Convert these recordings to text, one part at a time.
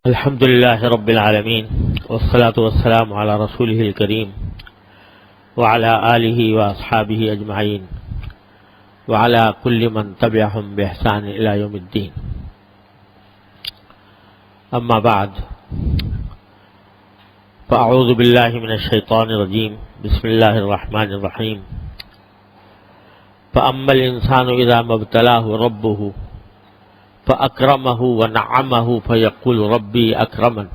الحمد لله رب العالمين والصلاة والسلام على رسوله الكريم وعلى آله وأصحابه أجمعين وعلى كل من تبعهم بإحسان إلى يوم الدين. أما بعد، فأعوذ بالله من الشيطان الرجيم. بسم الله الرحمن الرحيم. فأما الإنسان إذا ما ابتلاه ربه فأكرمه ونعمه فيقول ربي أكرمن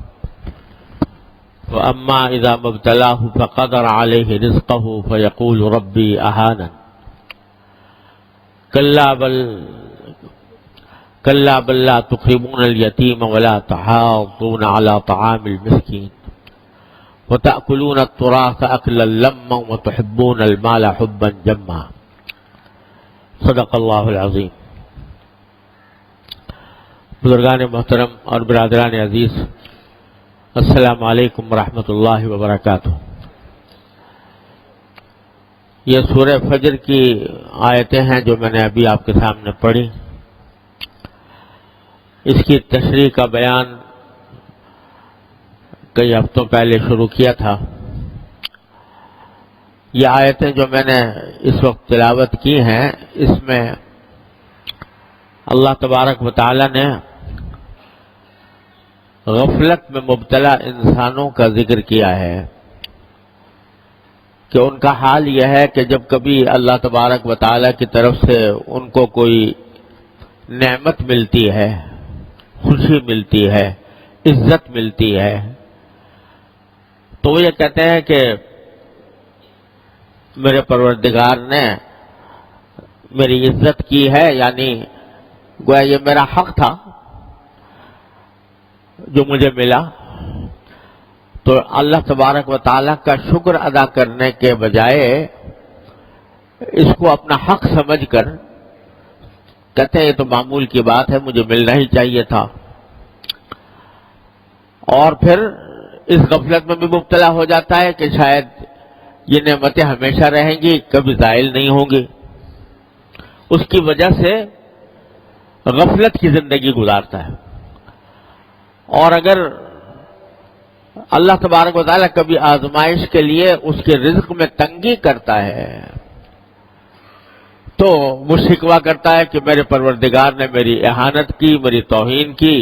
وأما إذا ما ابتلاه فقدر عليه رزقه فيقول ربي أهانن كلا بل لا تكرمون اليتيم ولا تحاضون على طعام المسكين وتأكلون التراث أكلا لما وتحبون المال حبا جما. صدق اللہ العظیم. بزرگان محترم اور برادران عزیز، السلام علیکم ورحمۃ اللہ وبرکاتہ. یہ سورہ فجر کی آیتیں ہیں جو میں نے ابھی آپ کے سامنے پڑھی. اس کی تشریح کا بیان کئی ہفتوں پہلے شروع کیا تھا. یہ آیتیں جو میں نے اس وقت تلاوت کی ہیں، اس میں اللہ تبارک و تعالی نے غفلت میں مبتلا انسانوں کا ذکر کیا ہے کہ ان کا حال یہ ہے کہ جب کبھی اللہ تبارک و تعالی کی طرف سے ان کو کوئی نعمت ملتی ہے، خوشی ملتی ہے، عزت ملتی ہے، تو وہ یہ کہتے ہیں کہ میرے پروردگار نے میری عزت کی ہے، یعنی گویا یہ میرا حق تھا جو مجھے ملا. تو اللہ تبارک و تعالیٰ کا شکر ادا کرنے کے بجائے اس کو اپنا حق سمجھ کر کہتے ہیں یہ تو معمول کی بات ہے، مجھے ملنا ہی چاہیے تھا. اور پھر اس غفلت میں بھی مبتلا ہو جاتا ہے کہ شاید یہ نعمتیں ہمیشہ رہیں گی، کبھی زائل نہیں ہوں گی. اس کی وجہ سے غفلت کی زندگی گزارتا ہے. اور اگر اللہ تبارک و تعالیٰ کبھی آزمائش کے لیے اس کے رزق میں تنگی کرتا ہے تو وہ شکوہ کرتا ہے کہ میرے پروردگار نے میری اہانت کی، میری توہین کی،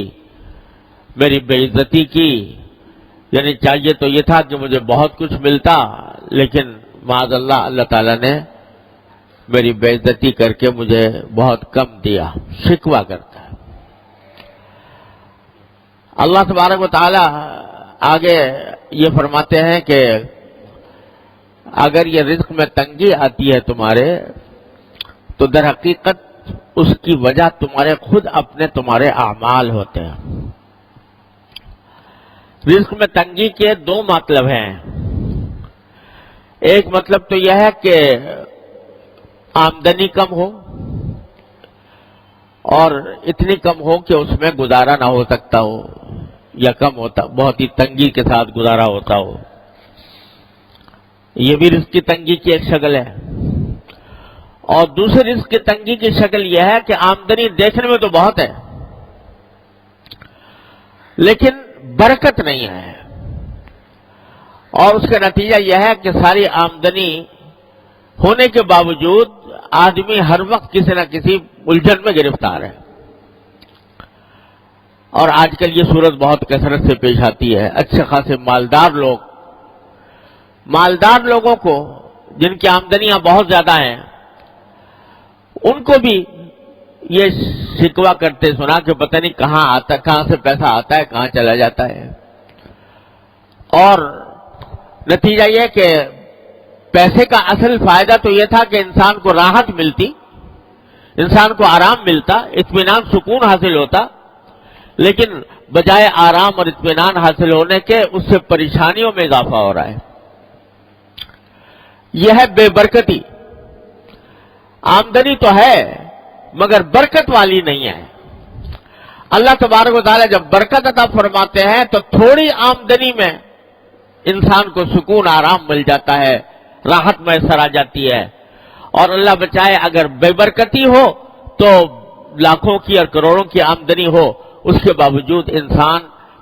میری بے عزتی کی. یعنی چاہیے تو یہ تھا کہ مجھے بہت کچھ ملتا، لیکن معاذ اللہ اللہ تعالیٰ نے میری بے عزتی کر کے مجھے بہت کم دیا. شکوہ کرتا ہے. اللہ تبارک و تعالی آگے یہ فرماتے ہیں کہ اگر یہ رزق میں تنگی آتی ہے تمہارے، تو در حقیقت اس کی وجہ تمہارے خود اپنے تمہارے اعمال ہوتے ہیں. رزق میں تنگی کے دو مطلب ہیں. ایک مطلب تو یہ ہے کہ آمدنی کم ہو اور اتنی کم ہو کہ اس میں گزارا نہ ہو سکتا ہو، یا کم ہوتا، بہت ہی تنگی کے ساتھ گزارا ہوتا ہو. یہ بھی رزق کی تنگی کی ایک شکل ہے. اور دوسری رزق کی تنگی کی شکل یہ ہے کہ آمدنی دیکھنے میں تو بہت ہے لیکن برکت نہیں ہے، اور اس کا نتیجہ یہ ہے کہ ساری آمدنی ہونے کے باوجود آدمی ہر وقت کسی نہ کسی الجھن میں گرفتار ہے. اور آج کل یہ صورت بہت کثرت سے پیش آتی ہے. اچھے خاصے مالدار لوگوں کو جن کی آمدنیاں بہت زیادہ ہیں، ان کو بھی یہ شکوہ کرتے سنا کہ پتہ نہیں کہاں سے پیسہ آتا ہے، کہاں چلا جاتا ہے. اور نتیجہ یہ کہ پیسے کا اصل فائدہ تو یہ تھا کہ انسان کو راحت ملتی، انسان کو آرام ملتا، اطمینان سکون حاصل ہوتا، لیکن بجائے آرام اور اطمینان حاصل ہونے کے اس سے پریشانیوں میں اضافہ ہو رہا ہے. یہ ہے بے برکتی. آمدنی تو ہے مگر برکت والی نہیں ہے. اللہ تبارک و تعالیٰ جب برکت عطا فرماتے ہیں تو تھوڑی آمدنی میں انسان کو سکون آرام مل جاتا ہے، راحت میسر آ جاتی ہے. اور اللہ بچائے اگر بے برکتی ہو تو لاکھوں کی اور کروڑوں کی آمدنی ہو، اس کے باوجود انسان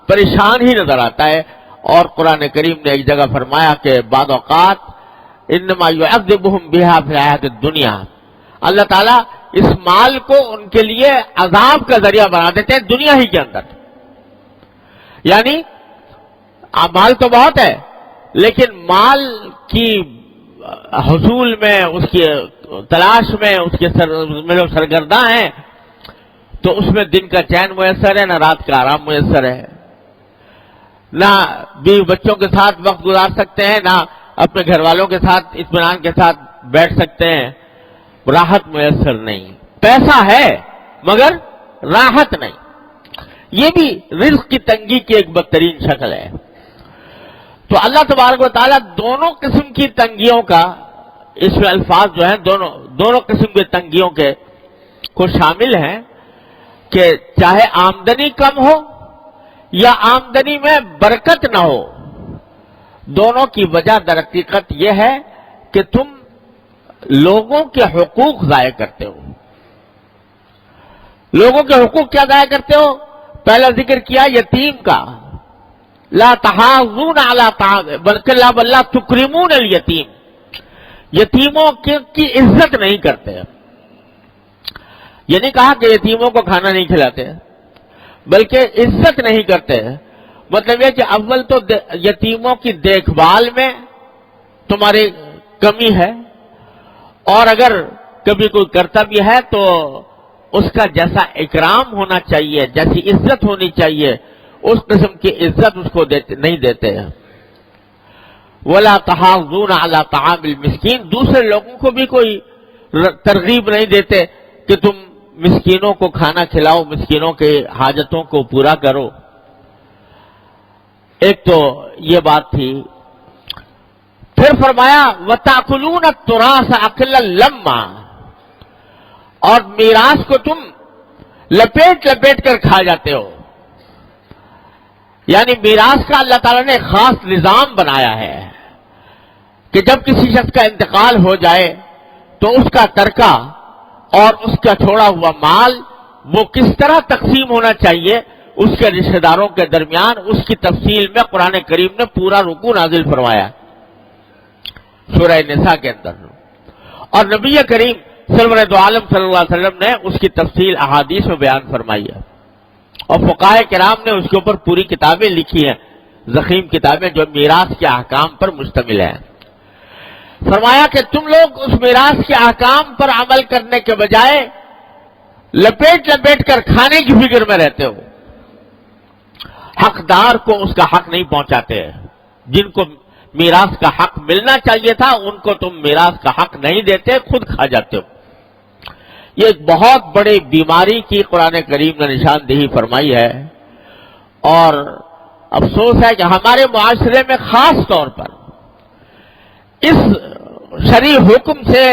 پریشان ہی نظر آتا ہے. اور قرآن کریم نے ایک جگہ فرمایا کہ بعض اوقات انما یعذبہم بہا فی الحیاۃ الدنیا، اللہ تعالیٰ اس مال کو ان کے لیے عذاب کا ذریعہ بنا دیتے ہیں دنیا ہی کے اندر. یعنی مال تو بہت ہے لیکن مال کی حصول میں، اس کی تلاش میں، اس کے میں جو سرگرداں ہیں تو اس میں دن کا چین میسر ہے، نہ رات کا آرام میسر ہے، نہ بیوی بچوں کے ساتھ وقت گزار سکتے ہیں، نہ اپنے گھر والوں کے ساتھ اطمینان کے ساتھ بیٹھ سکتے ہیں. راحت میسر نہیں. پیسہ ہے مگر راحت نہیں. یہ بھی رزق کی تنگی کی ایک بدترین شکل ہے. تو اللہ تبارک و تعالیٰ دونوں قسم کی تنگیوں کا، اس میں الفاظ جو ہیں دونوں قسم کے تنگیوں کے کو شامل ہیں کہ چاہے آمدنی کم ہو یا آمدنی میں برکت نہ ہو، دونوں کی وجہ در حقیقت یہ ہے کہ تم لوگوں کے حقوق ضائع کرتے ہو. لوگوں کے حقوق کیا ضائع کرتے ہو؟ پہلا ذکر کیا یتیم کا، لا تحاضون علی طعام بلکہ لا تکرمون الیتیم، یتیموں کی عزت نہیں کرتے. یہ نہیں کہا کہ یتیموں کو کھانا نہیں کھلاتے بلکہ عزت نہیں کرتے. مطلب یہ کہ اول تو یتیموں کی دیکھ بھال میں تمہاری کمی ہے، اور اگر کبھی کوئی کرتا بھی ہے تو اس کا جیسا اکرام ہونا چاہیے، جیسی عزت ہونی چاہیے، اس قسم کی عزت اس کو نہیں دیتے ہیں. وَلَا تَحَاضُّونَ عَلَىٰ طَعَامِ الْمِسْكِينِ، دوسرے لوگوں کو بھی کوئی ترغیب نہیں دیتے کہ تم مسکینوں کو کھانا کھلاؤ، مسکینوں کے حاجتوں کو پورا کرو. ایک تو یہ بات تھی. پھر فرمایا وَتَأْكُلُونَ التُّرَاثَ أَكْلًا لَمًّا، اور میراث کو تم لپیٹ لپیٹ کر کھا جاتے ہو. یعنی میراث کا اللہ تعالیٰ نے خاص نظام بنایا ہے کہ جب کسی شخص کا انتقال ہو جائے تو اس کا ترکہ اور اس کا چھوڑا ہوا مال وہ کس طرح تقسیم ہونا چاہیے اس کے رشتہ داروں کے درمیان، اس کی تفصیل میں قرآن کریم نے پورا رکوع نازل فرمایا سورہ نساء کے اندر. اور نبی کریم سرور دو عالم صلی اللہ علیہ وسلم نے اس کی تفصیل احادیث میں بیان فرمائی ہے، اور فقہاء کرام نے اس کے اوپر پوری کتابیں لکھی ہیں، ضخیم کتابیں جو میراث کے احکام پر مشتمل ہیں. فرمایا کہ تم لوگ اس میراث کے احکام پر عمل کرنے کے بجائے لپیٹ لپیٹ کر کھانے کی فکر میں رہتے ہو. حقدار کو اس کا حق نہیں پہنچاتے. جن کو میراث کا حق ملنا چاہیے تھا ان کو تم میراث کا حق نہیں دیتے، خود کھا جاتے ہو. یہ ایک بہت بڑی بیماری کی قرآن کریم نے نشاندہی فرمائی ہے، اور افسوس ہے کہ ہمارے معاشرے میں خاص طور پر اس شرعی حکم سے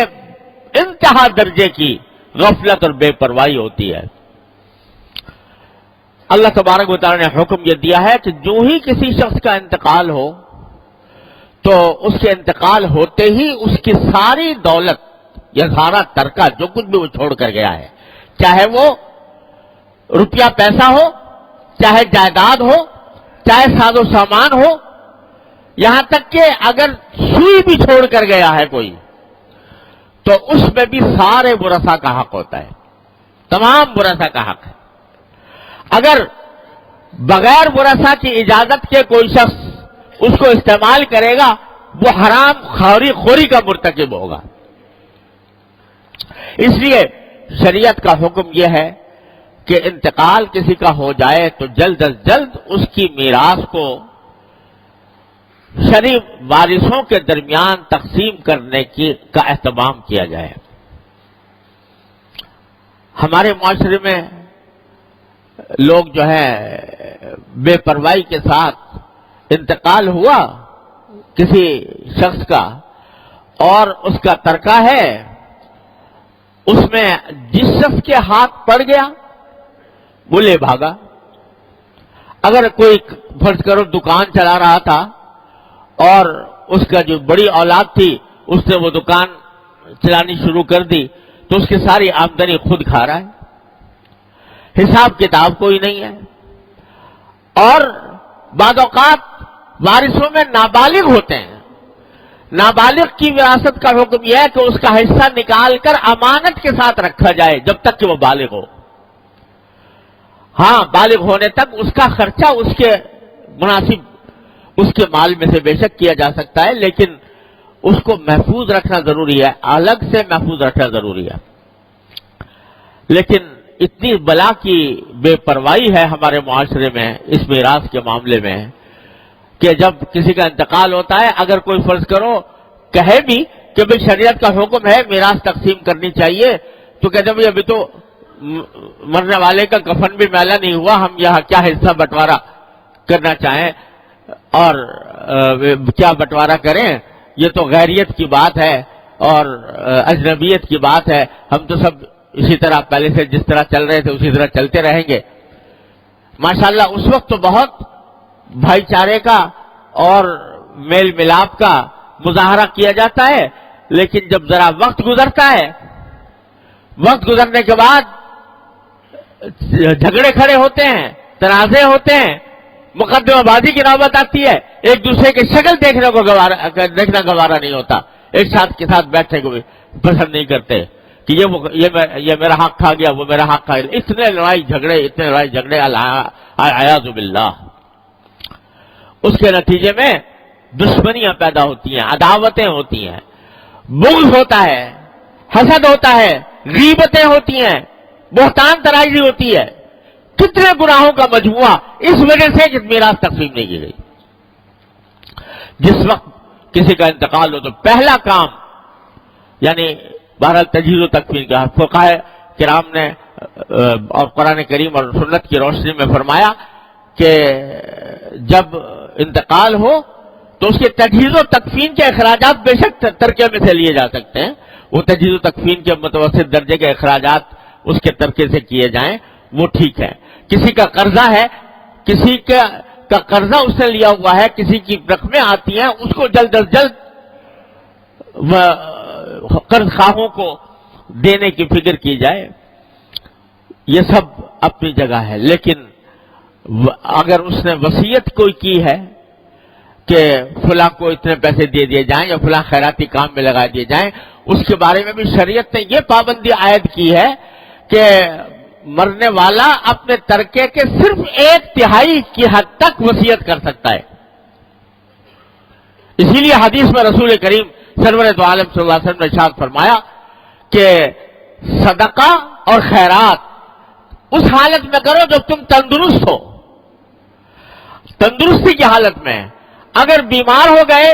انتہا درجے کی غفلت اور بے پرواہی ہوتی ہے. اللہ تبارک و تعالی نے حکم یہ دیا ہے کہ جو ہی کسی شخص کا انتقال ہو تو اس کے انتقال ہوتے ہی اس کی ساری دولت یا سارا ترکہ جو کچھ بھی وہ چھوڑ کر گیا ہے، چاہے وہ روپیہ پیسہ ہو، چاہے جائیداد ہو، چاہے ساز و سامان ہو، یہاں تک کہ اگر سوئی بھی چھوڑ کر گیا ہے کوئی تو اس میں بھی سارے ورثاء کا حق ہوتا ہے، تمام ورثاء کا حق ہے. اگر بغیر ورثاء کی اجازت کے کوئی شخص اس کو استعمال کرے گا وہ حرام خوری کا مرتکب ہوگا. اس لیے شریعت کا حکم یہ ہے کہ انتقال کسی کا ہو جائے تو جلد از جلد اس کی میراث کو شرعی وارثوں کے درمیان تقسیم کرنے کا اہتمام کیا جائے. ہمارے معاشرے میں لوگ جو ہے بے پرواہی کے ساتھ انتقال ہوا کسی شخص کا اور اس کا ترکہ ہے، اس میں جس شخص کے ہاتھ پڑ گیا وہ لے بھاگا. اگر کوئی فرض کرو دکان چلا رہا تھا اور اس کا جو بڑی اولاد تھی اس نے وہ دکان چلانی شروع کر دی تو اس کی ساری آمدنی خود کھا رہا ہے، حساب کتاب کوئی نہیں ہے. اور بعض اوقات وارثوں میں نابالغ ہوتے ہیں. نابالغ کی وراثت کا حکم یہ ہے کہ اس کا حصہ نکال کر امانت کے ساتھ رکھا جائے جب تک کہ وہ بالغ ہو. ہاں بالغ ہونے تک اس کا خرچہ اس کے مناسب اس کے مال میں سے بے شک کیا جا سکتا ہے، لیکن اس کو محفوظ رکھنا ضروری ہے، الگ سے محفوظ رکھنا ضروری ہے. لیکن اتنی بلا کی بے پرواہی ہے ہمارے معاشرے میں اس میراث کے معاملے میں کہ جب کسی کا انتقال ہوتا ہے، اگر کوئی فرض کرو کہے بھی کہ بھئی شریعت کا حکم ہے میراث تقسیم کرنی چاہیے، تو کہتے ہیں بھئی ابھی تو مرنے والے کا کفن بھی میلا نہیں ہوا، ہم یہاں کیا حصہ بٹوارا کرنا چاہیں اور کیا بٹوارا کریں، یہ تو غیریت کی بات ہے اور اجنبیت کی بات ہے، ہم تو سب اسی طرح پہلے سے جس طرح چل رہے تھے اسی طرح چلتے رہیں گے. ماشاءاللہ اس وقت تو بہت بھائی چارے کا اور میل ملاپ کا مظاہرہ کیا جاتا ہے، لیکن جب ذرا وقت گزرتا ہے، وقت گزرنے کے بعد جھگڑے کھڑے ہوتے ہیں، تنازع ہوتے ہیں، مقدمہ بازی کی نوبت آتی ہے، ایک دوسرے کی شکل دیکھنا گوارا نہیں ہوتا، ایک ساتھ کے ساتھ بیٹھنے کو بھی پسند نہیں کرتے کہ یہ میرا حق کھا گیا، وہ میرا حق کھا گیا. اتنے لڑائی جھگڑے اعوذ باللہ. اس کے نتیجے میں دشمنیاں پیدا ہوتی ہیں، عداوتیں ہوتی ہیں، بغض ہوتا ہے، حسد ہوتا ہے، غیبتیں ہوتی ہیں، بہتان تراشی ہوتی ہے. کتنے گناہوں کا مجموعہ اس وجہ سے کہ میراث تقسیم نہیں کی گئی. جس وقت کسی کا انتقال ہو تو پہلا کام یعنی بہرحال تجہیز و تکفین کا فقہاء کرام نے اور قرآن کریم اور سنت کی روشنی میں فرمایا کہ جب انتقال ہو تو اس کے تجہیز و تکفین کے اخراجات بے شک ترکے میں سے لیے جا سکتے ہیں. وہ تجہیز و تکفین کے متوسط درجے کے اخراجات اس کے ترکے سے کیے جائیں وہ ٹھیک ہے. کسی کا قرضہ ہے، کسی کا قرضہ اس نے لیا ہوا ہے، کسی کی رقمیں آتی ہیں، اس کو جلد از جلد قرض خواہوں کو دینے کی فکر کی جائے. یہ سب اپنی جگہ ہے، لیکن اگر اس نے وصیت کوئی کی ہے کہ فلاں کو اتنے پیسے دے دیے جائیں یا فلاں خیراتی کام میں لگا دیے جائیں، اس کے بارے میں بھی شریعت نے یہ پابندی عائد کی ہے کہ مرنے والا اپنے ترکے کے صرف 1/3 کی حد تک وصیت کر سکتا ہے. اسی لیے حدیث میں رسول کریم سرور دو عالم صلی اللہ علیہ وسلم نے ارشاد فرمایا کہ صدقہ اور خیرات اس حالت میں کرو جب تم تندرست ہو. تندرستی کی حالت میں اگر بیمار ہو گئے،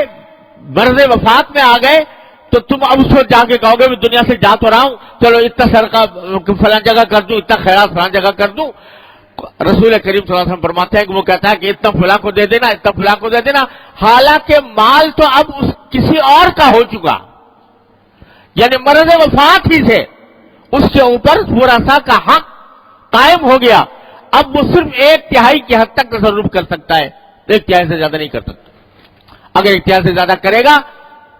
مرض وفات میں آ گئے تو تم اب اس وقت جا کے کہو گے میں دنیا سے جا تو رہا ہوں، چلو اتنا صدقہ فلاں جگہ کر دوں، اتنا خیرات فلاں جگہ کر دوں. رسول کریم صلی اللہ علیہ وسلم فرماتے ہیں کہ وہ کہتا ہے کہ اتنا فلاں کو دے دینا، اتنا فلاں کو دے دینا، حالانکہ مال تو اب کسی اور کا ہو چکا، یعنی مرض وفات ہی سے اس کے اوپر ورثہ کا حق قائم ہو گیا. اب وہ صرف 1/3 کی حد تک تصرف کر سکتا ہے، 1/3 سے زیادہ نہیں کر سکتا. اگر 1/3 سے زیادہ کرے گا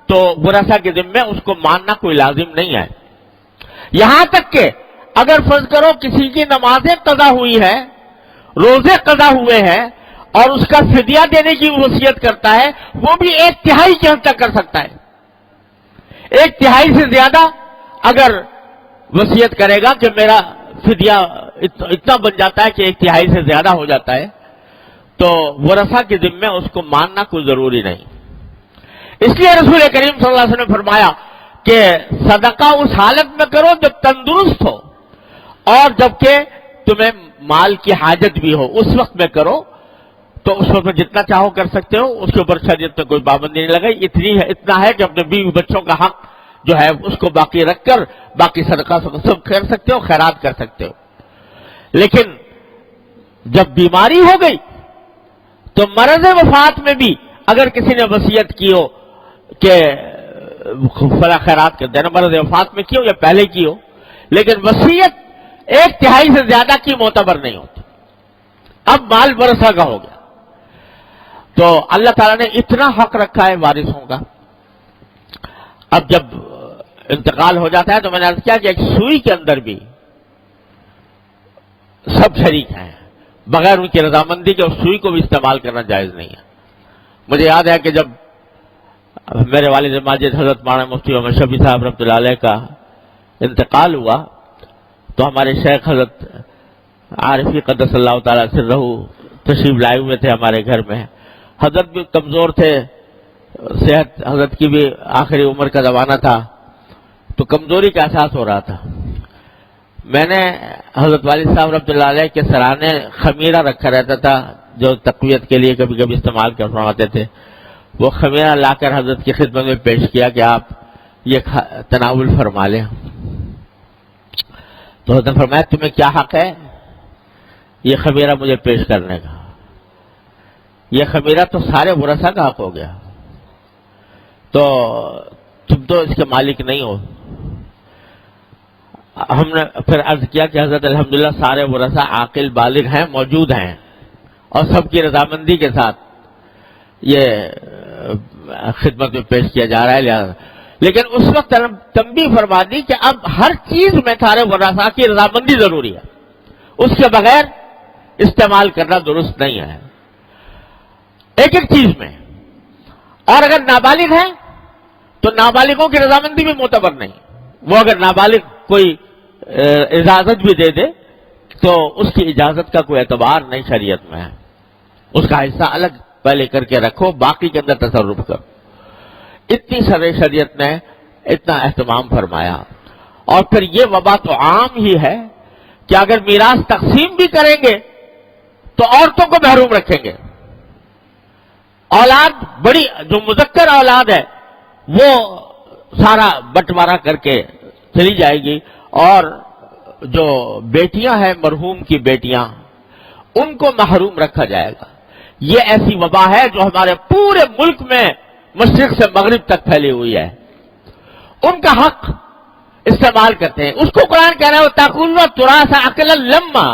تو ورثہ کے ذمے اس کو ماننا کوئی لازم نہیں ہے. یہاں تک کہ اگر فرض کرو کسی کی نمازیں قضا ہوئی ہے، روزے قضا ہوئے ہیں اور اس کا فدیہ دینے کی وصیت کرتا ہے، وہ بھی 1/3 کی حد تک کر سکتا ہے. 1/3 سے زیادہ اگر وصیت کرے گا کہ میرا فدیہ اتنا بن جاتا ہے کہ 1/3 سے زیادہ ہو جاتا ہے تو ورثہ کے ذمے اس کو ماننا کوئی ضروری نہیں. اس لیے رسول کریم صلی اللہ علیہ وسلم نے فرمایا کہ صدقہ اس حالت میں کرو جب تندرست ہو اور جبکہ تمہیں مال کی حاجت بھی ہو، اس وقت میں کرو. تو اس وقت میں جتنا چاہو کر سکتے ہو، اس کے اوپر شریعت میں کوئی پابندی نہیں لگائی. اتنا ہے کہ اپنے بیوی بچوں کا حق جو ہے اس کو باقی رکھ کر باقی صدقہ سب کر سکتے ہو، خیرات کر سکتے ہو. لیکن جب بیماری ہو گئی تو مرض وفات میں بھی اگر کسی نے وصیت کی ہو کہ فلاں خیرات کر دینا، مرض وفات میں کی ہو یا پہلے کی ہو، لیکن وصیت 1/3 سے زیادہ کی معتبر نہیں ہوتی. اب مال ورثہ کا ہو گیا تو اللہ تعالیٰ نے اتنا حق رکھا ہے وارثوں کا. اب جب انتقال ہو جاتا ہے تو میں نے عرض کیا کہ ایک سوئی کے اندر بھی سب شریک ہیں، بغیر ان کی رضامندی کے اس سوئی کو بھی استعمال کرنا جائز نہیں ہے۔ مجھے یاد ہے کہ جب میرے والد ماجد حضرت مولانا مفتی محمد شفیع صاحب رحمۃ اللہ علیہ کا انتقال ہوا تو ہمارے شیخ حضرت عارفی قدس اللہ تعالیٰ سرہ تشریف لائے ہوئے تھے ہمارے گھر میں۔ حضرت بھی کمزور تھے، صحت حضرت کی بھی آخری عمر کا زمانہ تھا، تو کمزوری کا احساس ہو رہا تھا۔ میں نے حضرت والد صاحب رحمۃ اللہ علیہ کے سرانے خمیرہ رکھا رہتا تھا جو تقویت کے لیے کبھی کبھی استعمال کر فرماتے تھے، وہ خمیرہ لا کر حضرت کی خدمت میں پیش کیا کہ آپ یہ تناول فرما لیں۔ تو حضرت نے فرمایا تمہیں کیا حق ہے یہ خمیرہ مجھے پیش کرنے کا؟ یہ خمیرہ تو سارے ورثہ کا حق ہو گیا، تو تم تو اس کے مالک نہیں ہو۔ ہم نے پھر عرض کیا کہ حضرت الحمدللہ سارے ورثہ عاقل بالغ ہیں، موجود ہیں، اور سب کی رضامندی کے ساتھ یہ خدمت میں پیش کیا جا رہا ہے، لہٰذا لیکن اس وقت تنبیہ فرما دی کہ اب ہر چیز میں سارے ورثہ کی رضامندی ضروری ہے، اس کے بغیر استعمال کرنا درست نہیں ہے، ایک ایک چیز میں۔ اور اگر نابالغ ہے تو نابالغوں کی رضامندی بھی معتبر نہیں، وہ اگر نابالغ کوئی اجازت بھی دے دے تو اس کی اجازت کا کوئی اعتبار نہیں شریعت میں ہے، اس کا حصہ الگ پہلے کر کے رکھو، باقی کے اندر تصرف کرو۔ اتنی سارے شریعت نے اتنا اہتمام فرمایا۔ اور پھر یہ وبا تو عام ہی ہے کہ اگر میراث تقسیم بھی کریں گے تو عورتوں کو محروم رکھیں گے، اولاد بڑی جو مذکر اولاد ہے وہ سارا بٹوارا کر کے چلی جائے گی، اور جو بیٹیاں ہیں مرحوم کی بیٹیاں ان کو محروم رکھا جائے گا۔ یہ ایسی وبا ہے جو ہمارے پورے ملک میں مشرق سے مغرب تک پھیلی ہوئی ہے، ان کا حق استعمال کرتے ہیں۔ اس کو قرآن کہہ رہا ہے وَتَأْكُلُونَ التُّرَاثَ أَكْلًا لَمًّا،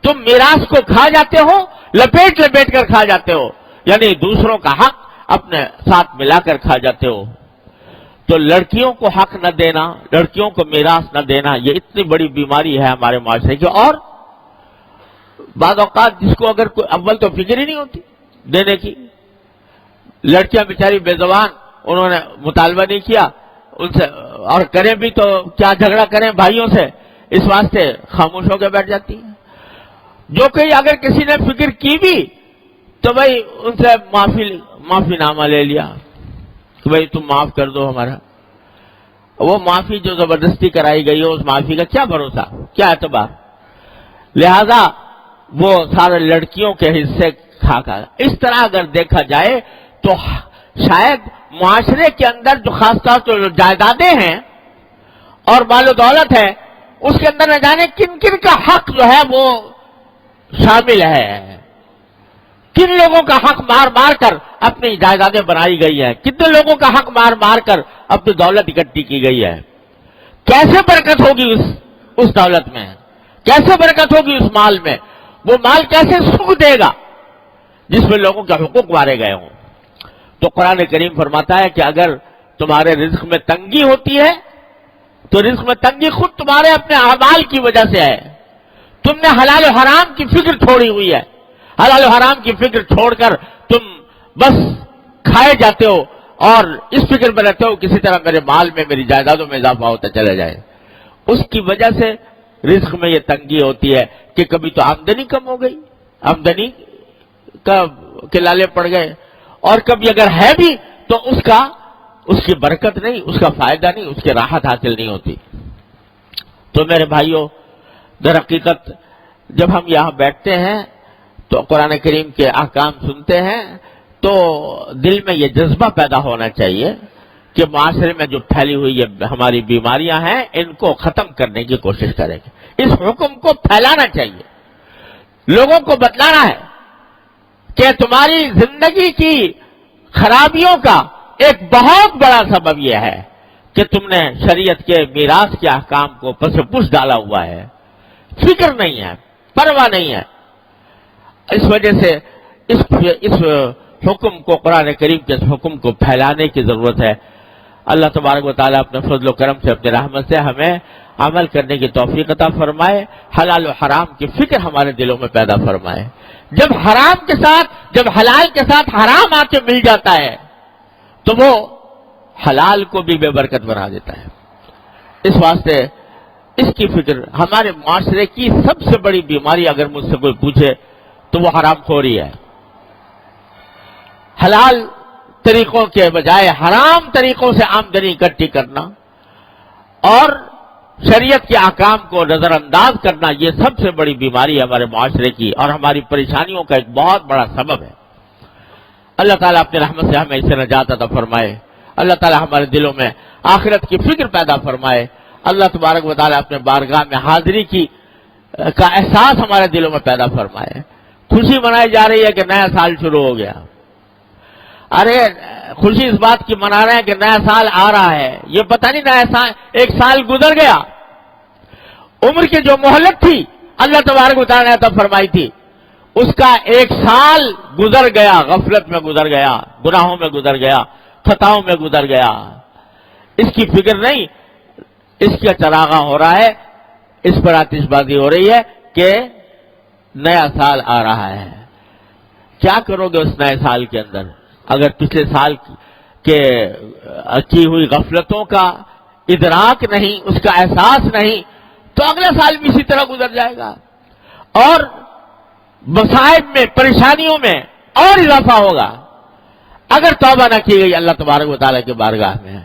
تم میراث کو کھا جاتے ہو، لپیٹ لپیٹ کر کھا جاتے ہو، یعنی دوسروں کا حق اپنے ساتھ ملا کر کھا جاتے ہو۔ تو لڑکیوں کو حق نہ دینا، لڑکیوں کو میراث نہ دینا، یہ اتنی بڑی بیماری ہے ہمارے معاشرے کی۔ اور بعض اوقات جس کو اگر کوئی اول تو فکر ہی نہیں ہوتی دینے کی، لڑکیاں بیچاری بے زبان، انہوں نے مطالبہ نہیں کیا ان سے، اور کریں بھی تو کیا جھگڑا کریں بھائیوں سے، اس واسطے خاموش ہو کے بیٹھ جاتی ہیں۔ جو کہ اگر کسی نے فکر کی بھی تو بھائی ان سے معافی نامہ لے لیا کہ بھائی تم معاف کر دو ہمارا، وہ معافی جو زبردستی کرائی گئی ہے اس معافی کا کیا بھروسہ، کیا اعتبار؟ لہذا وہ سارے لڑکیوں کے حصے کھا کھا۔ اس طرح اگر دیکھا جائے تو شاید معاشرے کے اندر جو خاص طور سے جو جائیدادیں ہیں اور مال و دولت ہے اس کے اندر نہ جانے کن کن کا حق جو ہے وہ شامل ہے، کن لوگوں کا حق مار مار کر اپنی جائیدادیں بنائی گئی ہیں، کتنے لوگوں کا حق مار مار کر اپنی دولت اکٹھی کی گئی ہے۔ کیسے برکت ہوگی اس دولت میں، کیسے برکت ہوگی اس مال میں، وہ مال کیسے سکھ دے گا جس میں لوگوں کے حقوق مارے گئے ہوں۔ تو قرآن کریم فرماتا ہے کہ اگر تمہارے رزق میں تنگی ہوتی ہے تو رزق میں تنگی خود تمہارے اپنے اعمال کی وجہ سے ہے، تم نے حلال و حرام کی فکر چھوڑی ہوئی ہے، حلال و حرام کی فکر چھوڑ کر تم بس کھائے جاتے ہو اور اس فکر میں رہتے ہو کسی طرح میرے مال میں میری جائیدادوں میں اضافہ ہوتا چلا جائے، اس کی وجہ سے رزق میں یہ تنگی ہوتی ہے کہ کبھی تو آمدنی کم ہو گئی، آمدنی کے لالے پڑ گئے، اور کبھی اگر ہے بھی تو اس کی برکت نہیں، اس کا فائدہ نہیں، اس کی راحت حاصل نہیں ہوتی۔ تو میرے بھائیوں، در حقیقت جب ہم یہاں بیٹھتے ہیں تو قرآن کریم کے احکام سنتے ہیں تو دل میں یہ جذبہ پیدا ہونا چاہیے کہ معاشرے میں جو پھیلی ہوئی یہ ہماری بیماریاں ہیں ان کو ختم کرنے کی کوشش کریں گے، اس حکم کو پھیلانا چاہیے، لوگوں کو بتلانا ہے کہ تمہاری زندگی کی خرابیوں کا ایک بہت بڑا سبب یہ ہے کہ تم نے شریعت کے میراث کے احکام کو پس پش ڈالا ہوا ہے، فکر نہیں ہے، پرواہ نہیں ہے۔ اس وجہ سے اس حکم کو، قرآن کریم کے اس حکم کو پھیلانے کی ضرورت ہے۔ اللہ تبارک و تعالیٰ اپنے فضل و کرم سے، اپنے رحمت سے ہمیں عمل کرنے کی توفیق عطا فرمائے، حلال و حرام کی فکر ہمارے دلوں میں پیدا فرمائے۔ جب حلال کے ساتھ حرام آ کے مل جاتا ہے تو وہ حلال کو بھی بے برکت بنا دیتا ہے۔ اس واسطے اس کی فکر، ہمارے معاشرے کی سب سے بڑی بیماری اگر مجھ سے کوئی پوچھے تو وہ حرام خوری ہے۔ حلال طریقوں کے بجائے حرام طریقوں سے آمدنی اکٹھی کرنا اور شریعت کے احکام کو نظر انداز کرنا، یہ سب سے بڑی بیماری ہے ہمارے معاشرے کی اور ہماری پریشانیوں کا ایک بہت بڑا سبب ہے۔ اللہ تعالیٰ اپنے رحمت سے ہمیں اس سے نجات عطا فرمائے۔ اللہ تعالیٰ ہمارے دلوں میں آخرت کی فکر پیدا فرمائے۔ اللہ تبارک و تعالیٰ اپنے بارگاہ میں حاضری کا احساس ہمارے دلوں میں پیدا فرمائے۔ خوشی منائی جا رہی ہے کہ نیا سال شروع ہو گیا۔ ارے خوشی اس بات کی منا رہے ہیں کہ نیا سال آ رہا ہے، یہ پتہ نہیں نیا سال، ایک سال گزر گیا۔ عمر کی جو مہلت تھی اللہ تبارک و تعالیٰ نے عطا فرمائی تھی، اس کا ایک سال گزر گیا، غفلت میں گزر گیا، گناہوں میں گزر گیا، خطاؤں میں گزر گیا۔ اس کی فکر نہیں، اس کا چراغاں ہو رہا ہے، اس پر آتش بازی ہو رہی ہے کہ نیا سال آ رہا ہے۔ کیا کرو گے اس نئے سال کے اندر؟ اگر پچھلے سال کی ہوئی غفلتوں کا ادراک نہیں، اس کا احساس نہیں، تو اگلا سال بھی اسی طرح گزر جائے گا اور مصائب میں، پریشانیوں میں اور اضافہ ہوگا۔ اگر توبہ نہ کی گئی اللہ تبارک و تعالیٰ کے بارگاہ میں،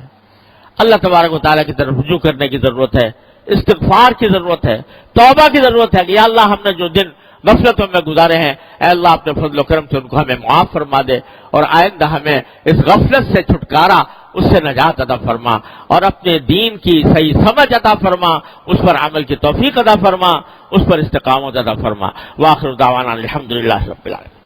اللہ تبارک و تعالیٰ کی طرف رجوع کرنے کی ضرورت ہے، استغفار کی ضرورت ہے، توبہ کی ضرورت ہے کہ یا اللہ ہم نے جو دن غفلتوں میں گزارے ہیں، اے اللہ اپنے فضل و کرم سے ان کو ہمیں معاف فرما دے اور آئندہ ہمیں اس غفلت سے چھٹکارا، اس سے نجات عطا فرما اور اپنے دین کی صحیح سمجھ عطا فرما، اس پر عمل کی توفیق عطا فرما، اس پر استقامت عطا فرما۔ وآخر دعوانا الحمدللہ رب العالمین۔